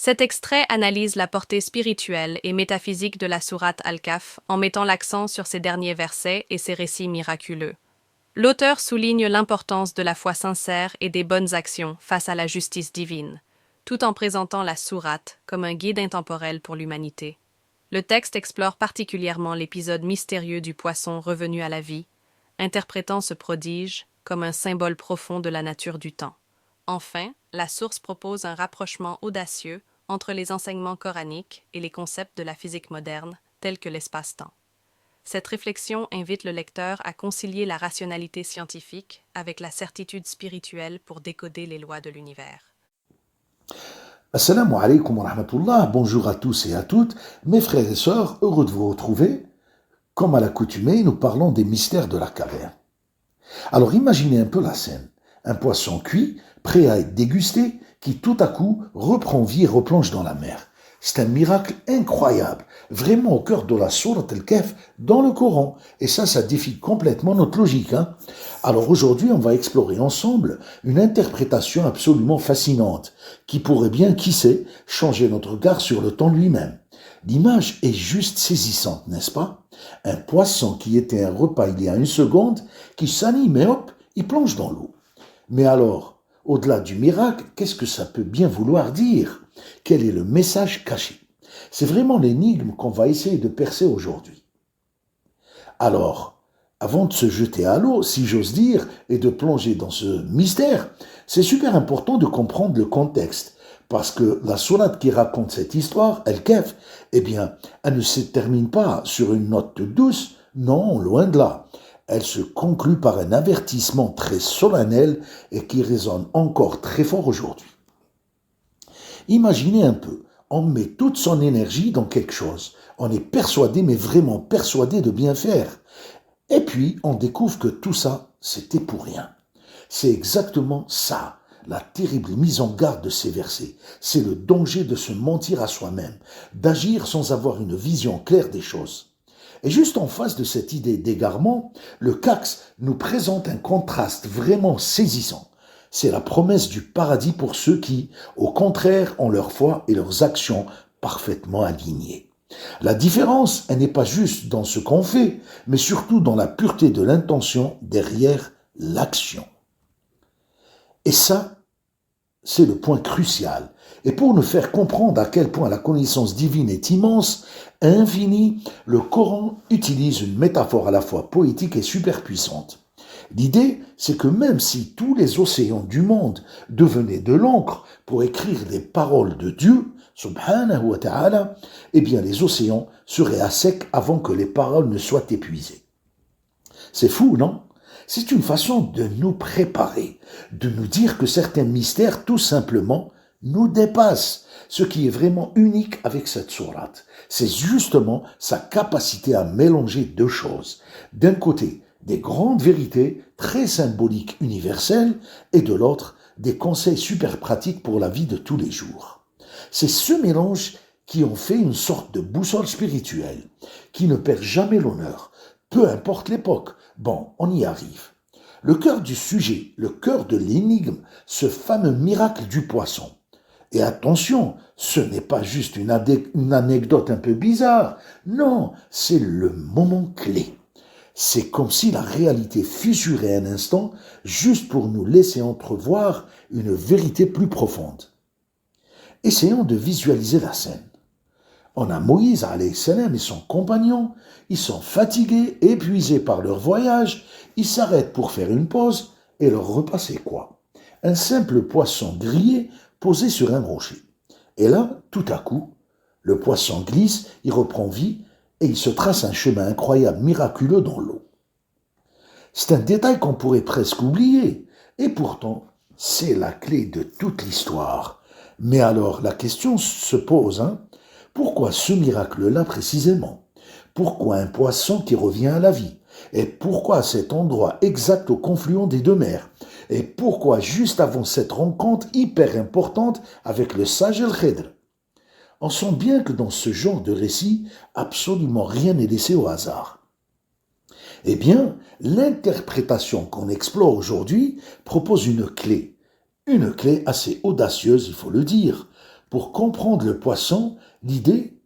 Cet extrait analyse la portée spirituelle et métaphysique de la sourate Al-Kahf en mettant l'accent sur ses derniers versets et ses récits miraculeux. L'auteur souligne l'importance de la foi sincère et des bonnes actions face à la justice divine, tout en présentant la sourate comme un guide intemporel pour l'humanité. Le texte explore particulièrement l'épisode mystérieux du poisson revenu à la vie, interprétant ce prodige comme un symbole profond de la nature du temps. Enfin, la source propose un rapprochement audacieux entre les enseignements coraniques et les concepts de la physique moderne, tels que l'espace-temps. Cette réflexion invite le lecteur à concilier la rationalité scientifique avec la certitude spirituelle pour décoder les lois de l'univers. Assalamu alaikum wa rahmatullah, bonjour à tous et à toutes, mes frères et sœurs, heureux de vous retrouver. Comme à l'accoutumée, nous parlons des mystères de la caverne. Alors imaginez un peu la scène, un poisson cuit, prêt à être dégusté, qui tout à coup reprend vie et replonge dans la mer. C'est un miracle incroyable, vraiment au cœur de la sourate Al-Kahf dans le Coran. Et ça défie complètement notre logique. Alors aujourd'hui, on va explorer ensemble une interprétation absolument fascinante, qui pourrait bien, qui sait, changer notre regard sur le temps lui-même. L'image est juste saisissante, n'est-ce pas? Un poisson qui était un repas il y a une seconde, qui s'anime et hop, il plonge dans l'eau. Mais alors, au-delà du miracle, qu'est-ce que ça peut bien vouloir dire? Quel est le message caché? C'est vraiment l'énigme qu'on va essayer de percer aujourd'hui. Alors, avant de se jeter à l'eau, si j'ose dire, et de plonger dans ce mystère, c'est super important de comprendre le contexte. Parce que la sourate qui raconte cette histoire, Al-Kahf, eh bien, elle ne se termine pas sur une note douce, non, loin de là. Elle se conclut par un avertissement très solennel et qui résonne encore très fort aujourd'hui. Imaginez un peu, on met toute son énergie dans quelque chose. On est persuadé, mais vraiment persuadé de bien faire. Et puis, on découvre que tout ça, c'était pour rien. C'est exactement ça, la terrible mise en garde de ces versets. C'est le danger de se mentir à soi-même, d'agir sans avoir une vision claire des choses. Et juste en face de cette idée d'égarement, le Cax nous présente un contraste vraiment saisissant. C'est la promesse du paradis pour ceux qui, au contraire, ont leur foi et leurs actions parfaitement alignées. La différence, elle n'est pas juste dans ce qu'on fait, mais surtout dans la pureté de l'intention derrière l'action. Et ça, c'est le point crucial. Et pour nous faire comprendre à quel point la connaissance divine est immense, infinie, le Coran utilise une métaphore à la fois poétique et super puissante. L'idée, c'est que même si tous les océans du monde devenaient de l'encre pour écrire les paroles de Dieu, subhanahu wa ta'ala, eh bien les océans seraient à sec avant que les paroles ne soient épuisées. C'est fou, non? C'est une façon de nous préparer, de nous dire que certains mystères, tout simplement, nous dépassent. Ce qui est vraiment unique avec cette sourate, c'est justement sa capacité à mélanger deux choses. D'un côté, des grandes vérités très symboliques universelles et de l'autre, des conseils super pratiques pour la vie de tous les jours. C'est ce mélange qui en fait une sorte de boussole spirituelle, qui ne perd jamais l'honneur, peu importe l'époque. Bon, on y arrive. Le cœur du sujet, le cœur de l'énigme, ce fameux miracle du poisson. Et attention, ce n'est pas juste une anecdote un peu bizarre, non, c'est le moment clé. C'est comme si la réalité fissurait un instant, juste pour nous laisser entrevoir une vérité plus profonde. Essayons de visualiser la scène. On a Moïse alayhi salam et son compagnon, ils sont fatigués, épuisés par leur voyage, ils s'arrêtent pour faire une pause, et leur repas c'est quoi? Un simple poisson grillé posé sur un rocher. Et là, tout à coup, le poisson glisse, il reprend vie, et il se trace un chemin incroyable, miraculeux dans l'eau. C'est un détail qu'on pourrait presque oublier, et pourtant, c'est la clé de toute l'histoire. Mais alors, la question se pose, pourquoi ce miracle-là précisément? Pourquoi un poisson qui revient à la vie? Et pourquoi cet endroit exact au confluent des deux mers? Et pourquoi juste avant cette rencontre hyper importante avec le sage El-Khidr? On sent bien que dans ce genre de récit, absolument rien n'est laissé au hasard. Eh bien, l'interprétation qu'on explore aujourd'hui propose une clé assez audacieuse, il faut le dire, Pour comprendre le poisson, l'idée,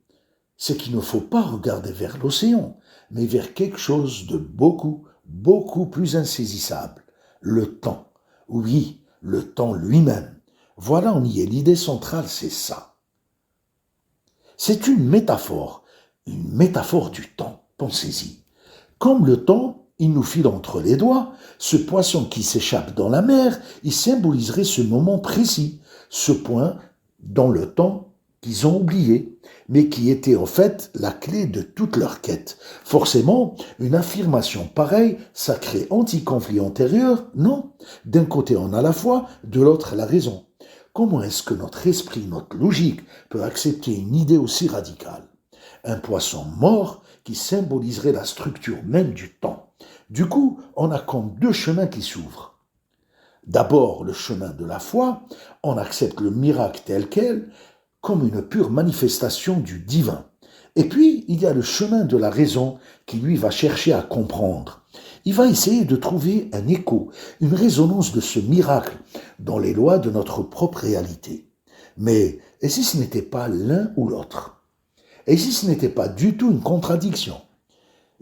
c'est qu'il ne faut pas regarder vers l'océan, mais vers quelque chose de beaucoup, beaucoup plus insaisissable, le temps. Oui, le temps lui-même. Voilà, on y est. L'idée centrale, c'est ça. C'est une métaphore du temps. Pensez-y. Comme le temps, il nous file entre les doigts, ce poisson qui s'échappe dans la mer, il symboliserait ce moment précis, ce point dans le temps qu'ils ont oublié, mais qui était en fait la clé de toute leur quête. Forcément, une affirmation pareille, ça crée anti-conflit antérieur, non? D'un côté on a la foi, de l'autre la raison. Comment est-ce que notre esprit, notre logique peut accepter une idée aussi radicale? Un poisson mort qui symboliserait la structure même du temps. Du coup, on a comme deux chemins qui s'ouvrent. D'abord, le chemin de la foi, on accepte le miracle tel quel, comme une pure manifestation du divin. Et puis, il y a le chemin de la raison qui, lui, va chercher à comprendre. Il va essayer de trouver un écho, une résonance de ce miracle dans les lois de notre propre réalité. Mais, et si ce n'était pas l'un ou l'autre? Et si ce n'était pas du tout une contradiction?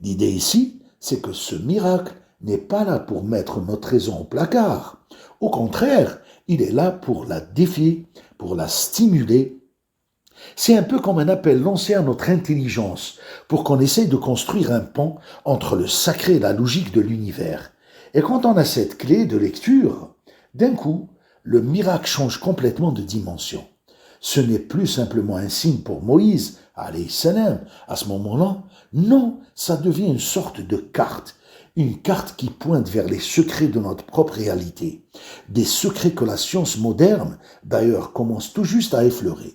L'idée ici, c'est que ce miracle n'est pas là pour mettre notre raison au placard. Au contraire, il est là pour la défier, pour la stimuler. C'est un peu comme un appel lancé à notre intelligence pour qu'on essaye de construire un pont entre le sacré et la logique de l'univers. Et quand on a cette clé de lecture, d'un coup, le miracle change complètement de dimension. Ce n'est plus simplement un signe pour Moïse, alayhi salam, à ce moment-là. Non, ça devient une sorte de carte. Une carte qui pointe vers les secrets de notre propre réalité. Des secrets que la science moderne, d'ailleurs, commence tout juste à effleurer.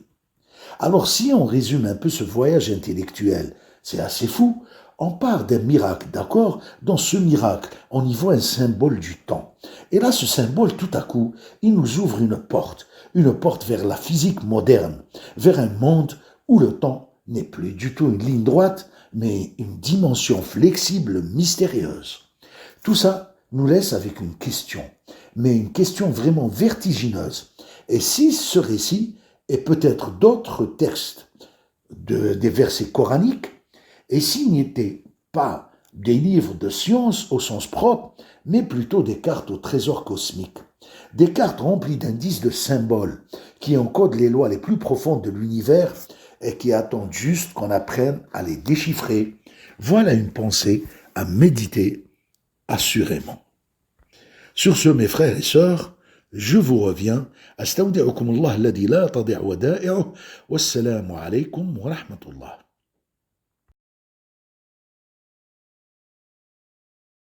Alors si on résume un peu ce voyage intellectuel, c'est assez fou. On part d'un miracle, d'accord? Dans ce miracle, on y voit un symbole du temps. Et là, ce symbole, tout à coup, il nous ouvre une porte vers la physique moderne, vers un monde où le temps n'est plus du tout une ligne droite, mais une dimension flexible, mystérieuse. Tout ça nous laisse avec une question, mais une question vraiment vertigineuse. Et si ce récit et peut-être d'autres textes des versets coraniques, et s'il n'était pas des livres de science au sens propre, mais plutôt des cartes au trésor cosmique, des cartes remplies d'indices de symboles qui encodent les lois les plus profondes de l'univers et qui attendent juste qu'on apprenne à les déchiffrer. Voilà une pensée à méditer assurément. Sur ce, mes frères et sœurs, je vous reviens. أستودعكم الله الذي لا تضيع ودائعه والسلام عليكم ورحمة الله.